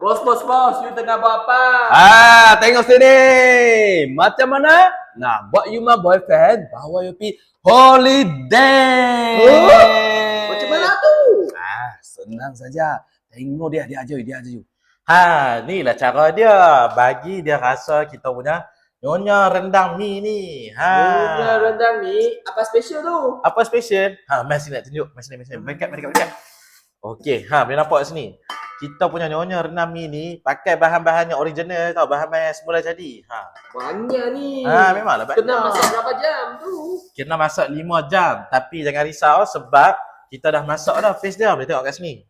Bos, you tengah buat apa? Tengok sini. Macam mana nak buat you my boyfriend bawa you pergi holiday. Macam mana tu? Senang saja. Tengok dia ajar you. Inilah cara dia. Bagi dia rasa kita punya nyonya rendang mi ni. Punya rendang ni, apa special tu? Apa special? Mari sini nak tunjuk. Mari sini. Dekat. Okey, boleh nampak kat sini. Kita punya nyonya rendang mi ni pakai bahan-bahan yang original tau, bahan-bahan yang semula jadi. Banyak ni. Memanglah banyak. Kena masak berapa jam tu? Kena masak 5 jam. Tapi jangan risau sebab kita dah masak dah face dia. Boleh tengok kat sini.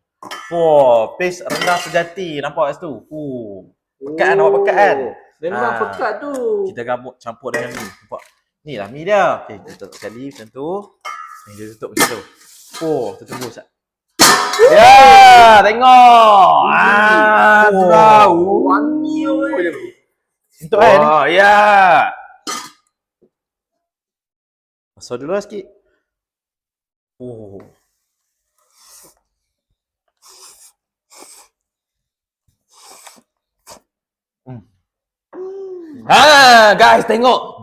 Face rendang sejati. Nampak kat situ? Pekat kan? Nampak pekat kan? Memang pekat tu. Kita gabung campur dengan mi. Nampak? Ni lah mi dia. Okey, kita tutup sekali macam tu. Ni dia tutup macam tu. Kita tunggu sekejap. Ya, tengok. Wangi oi. Untuk ni. Ya. Masuk dulu lah sikit. Guys, tengok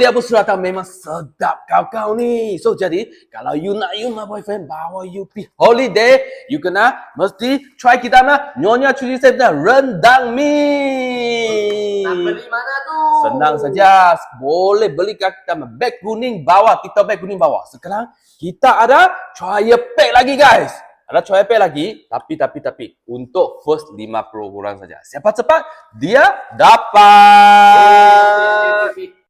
dia pun sudah tahu memang sedap kau ni. So jadi kalau you nak you my boyfriend bawa you pergi holiday, you kena mesti try kita nak Nyonya Cuci Saya rendang mi. Nak beli mana tu? Senang saja. Boleh beli kat kita beg kuning bawah, TikTok beg kuning bawah. Sekarang kita ada trial pack lagi guys. Ada trial pack lagi, tapi untuk first 50 orang saja. Siapa cepat dia dapat. Okay.